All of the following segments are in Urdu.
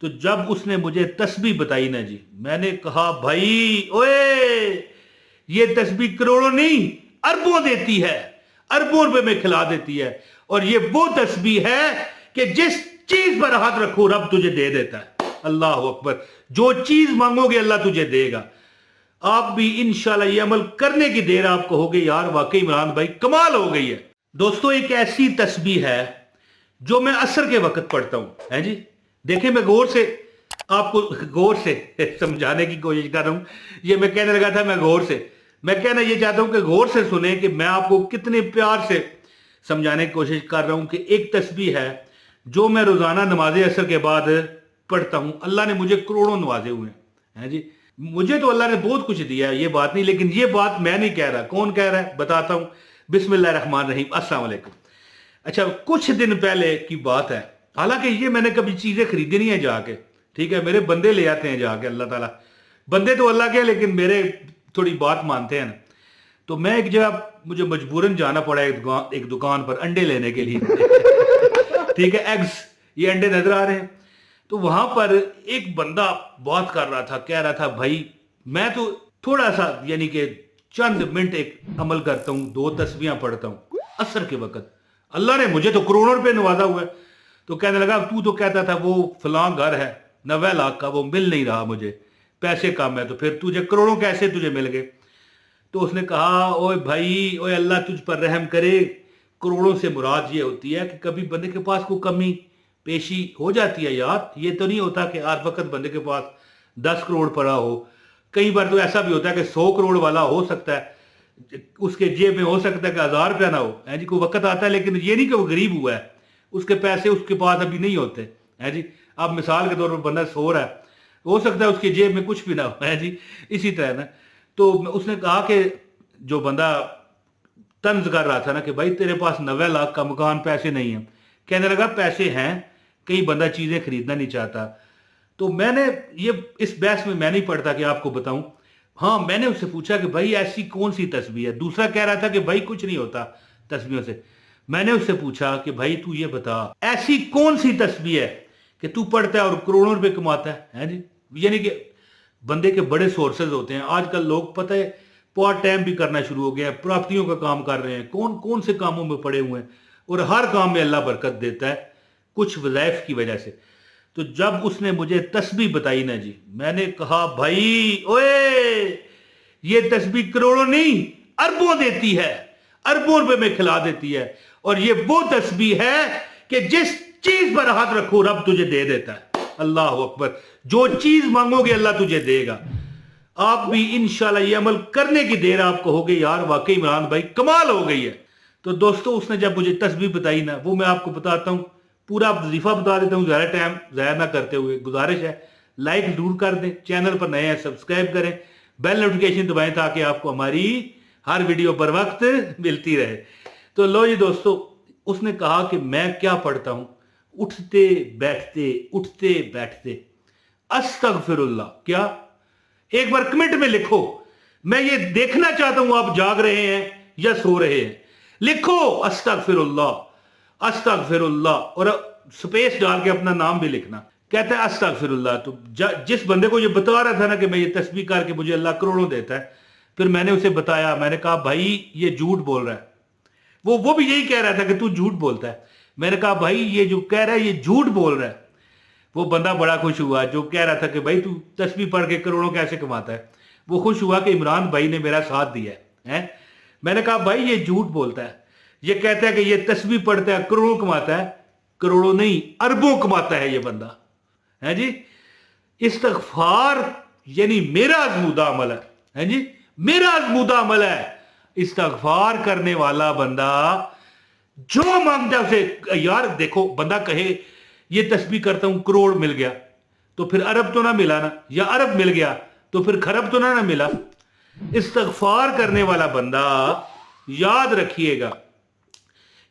تو جب اس نے مجھے تسبیح بتائی نا جی، میں نے کہا بھائی اوئے، یہ تسبیح کروڑوں نہیں اربوں دیتی ہے، اربوں روپے میں کھلا دیتی ہے، اور یہ وہ تسبیح ہے کہ جس چیز پر ہاتھ رکھو رب تجھے دے دیتا ہے۔ اللہ اکبر، جو چیز مانگو گے اللہ تجھے دے گا۔ آپ بھی انشاءاللہ یہ عمل کرنے کی دیر آپ کو ہوگی، یار واقعی عمران بھائی کمال ہو گئی ہے۔ دوستو ایک ایسی تسبیح ہے جو میں عصر کے وقت پڑھتا ہوں، ہے جی، دیکھیں میں آپ کو غور سے سمجھانے کی کوشش کر رہا ہوں۔ یہ میں کہنے لگا تھا میں کہنا یہ چاہتا ہوں کہ غور سے سنیں کہ میں آپ کو کتنے پیار سے سمجھانے کی کوشش کر رہا ہوں کہ ایک تسبیح ہے جو میں روزانہ نماز عصر کے بعد پڑھتا ہوں۔ اللہ نے مجھے کروڑوں نوازے ہوئے ہیں جی، مجھے تو اللہ نے بہت کچھ دیا ہے، یہ بات نہیں، لیکن یہ بات میں نہیں کہہ رہا، کون کہہ رہا ہے بتاتا ہوں۔ بسم اللہ الرحمن الرحیم، السلام علیکم۔ اچھا، کچھ دن پہلے کی بات ہے، حالانکہ یہ میں نے کبھی چیزیں خریدی نہیں ہیں جا کے، ٹھیک ہے، میرے بندے لے آتے ہیں جا کے، اللہ تعالیٰ، بندے تو اللہ کے، لیکن میرے تھوڑی بات مانتے ہیں نا۔ تو میں ایک جگہ مجھے مجبوراً جانا پڑا ایک دکان پر انڈے لینے کے لیے ٹھیک ہے، ایگز، یہ انڈے نظر آ رہے ہیں۔ تو وہاں پر ایک بندہ بات کر رہا تھا، کہہ رہا تھا بھائی میں تو تھوڑا سا یعنی کہ چند منٹ ایک عمل کرتا ہوں، 2 تسبیحاں پڑھتا ہوں عصر کے وقت، اللہ نے مجھے تو کروڑوں روپے نوازا ہوا ہے۔ تو کہنے لگا تو کہتا تھا وہ فلاں گھر ہے 90 لاکھ کا، وہ مل نہیں رہا، مجھے پیسے کم ہے، تو پھر تجھے کروڑوں کیسے تجھے مل گئے؟ تو اس نے کہا اوے بھائی، اوے اللہ تجھ پر رحم کرے، کروڑوں سے مراد یہ ہوتی ہے کہ کبھی بندے کے پاس کوئی کمی پیشی ہو جاتی ہے یار، یہ تو نہیں ہوتا کہ ہر وقت بندے کے پاس 10 کروڑ پڑا ہو۔ کئی بار تو ایسا بھی ہوتا ہے کہ 100 کروڑ والا ہو سکتا ہے، اس کے جیب میں ہو سکتا ہے کہ 1000 روپیہ نہ ہو، جی، کوئی وقت آتا ہے، لیکن یہ نہیں کہ وہ غریب ہوا ہے، اس کے پیسے اس کے پاس ابھی نہیں ہوتے، ہے جی۔ اب مثال کے طور پر بندہ سو رہا ہے، ہو سکتا ہے اس کی جیب میں کچھ بھی نہ ہو، ہے جی، اسی طرح نا۔ تو اس نے کہا کہ جو بندہ طنز کر رہا تھا نا کہ بھائی تیرے پاس 90 لاکھ کا مکان، پیسے نہیں ہیں، کہنے لگا پیسے ہیں، کئی بندہ چیزیں خریدنا نہیں چاہتا۔ تو میں نے یہ اس بحث میں نہیں پڑھتا کہ آپ کو بتاؤں، ہاں میں نے اس سے پوچھا کہ بھائی ایسی کون سی تسبیح ہے؟ دوسرا کہہ رہا تھا کہ بھائی کچھ نہیں ہوتا تسبیحوں سے۔ میں نے اس سے پوچھا کہ بھائی تو یہ بتا ایسی کون سی تسبیح ہے کہ تو پڑھتا ہے اور کروڑوں روپے کماتا ہے جی؟ یعنی کہ بندے کے بڑے سورسز ہوتے ہیں آج کل، لوگ پتہ ہے پارٹ ٹائم بھی کرنا شروع ہو گیا ہے، پراپرٹیوں کا کام کر رہے ہیں، کون سے کاموں میں پڑے ہوئے ہیں، اور ہر کام میں اللہ برکت دیتا ہے کچھ وظائف کی وجہ سے۔ تو جب اس نے مجھے تسبیح بتائی نا جی، میں نے کہا بھائی اوئے، یہ تسبیح کروڑوں نہیں اربوں دیتی ہے، اربوں روپے میں کھلا دیتی ہے، اور یہ وہ تسبیح ہے کہ جس چیز پر ہاتھ رکھو رب تجھے دے دیتا ہے۔ اللہ اکبر، جو چیز مانگو گے اللہ تجھے دے گا۔ آپ بھی انشاءاللہ یہ عمل کرنے کی دیر آپ کو ہوگی، یار واقعی عمران بھائی کمال ہو گئی ہے۔ تو دوستو اس نے جب مجھے تسبیح بتائی نا، وہ میں آپ کو بتاتا ہوں، پورا وظیفہ بتا دیتا ہوں زیادہ ٹائم ضائع نہ کرتے ہوئے۔ گزارش ہے لائک ضرور کر دیں، چینل پر نئے ہیں سبسکرائب کریں، بیل نوٹیفکیشن دبائیں تاکہ آپ کو ہماری ہر ویڈیو پر وقت ملتی رہے۔ تو لو جی دوستو، اس نے کہا کہ میں کیا پڑھتا ہوں، اٹھتے بیٹھتے استغفر اللہ۔ کیا؟ ایک بار کمنٹ میں لکھو، میں یہ دیکھنا چاہتا ہوں آپ جاگ رہے ہیں یا سو رہے ہیں۔ لکھو استغفر اللہ، اور سپیس ڈال کے اپنا نام بھی لکھنا۔ کہتا ہے استغفر اللہ۔ تو جس بندے کو یہ بتا رہا تھا نا کہ میں یہ تسبیح کر کے مجھے اللہ کروڑوں دیتا ہے، پھر میں نے اسے بتایا، میں نے کہا بھائی یہ جھوٹ بول رہا ہے۔ وہ بھی یہی کہہ رہا تھا کہ تو جھوٹ بولتا ہے۔ میں نے کہا بھائی یہ جو کہہ رہا ہے یہ جھوٹ بول رہا ہے۔ وہ بندہ بڑا خوش ہوا جو کہہ رہا تھا کہ بھائی تو تسبیح پڑھ کے کروڑوں کیسے کماتا ہے، وہ خوش ہوا کہ عمران بھائی نے میرا ساتھ دیا ہے۔ میں نے کہا بھائی یہ جھوٹ بولتا ہے، یہ کہتا ہے کہ یہ تسبیح پڑھتا ہے کروڑوں کماتا ہے، کروڑوں نہیں اربوں کماتا ہے یہ بندہ، ہے جی۔ استغفار یعنی میرا ازمودہ عمل ہے جی، میرا ازمودہ عمل ہے۔ استغفار کرنے والا بندہ جو مانگتا ہے اسے، یار دیکھو بندہ کہے یہ تسبیح کرتا ہوں کروڑ مل گیا تو پھر ارب تو نہ ملا نا، یا ارب مل گیا تو پھر خرب تو نہ ملا۔ استغفار کرنے والا بندہ یاد رکھیے گا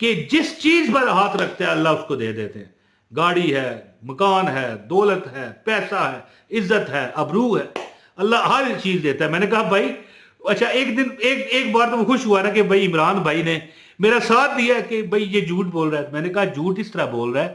کہ جس چیز پر ہاتھ رکھتا ہے اللہ اس کو دے دیتے ہیں۔ گاڑی ہے، مکان ہے، دولت ہے، پیسہ ہے، عزت ہے، ابرو ہے، اللہ ہر چیز دیتا ہے۔ میں نے کہا بھائی اچھا، ایک بار تو وہ خوش ہوا نا کہ عمران بھائی نے میرا ساتھ دیا کہ یہ جھوٹ بول رہا ہے۔ میں نے کہا جھوٹ اس طرح بول رہا ہے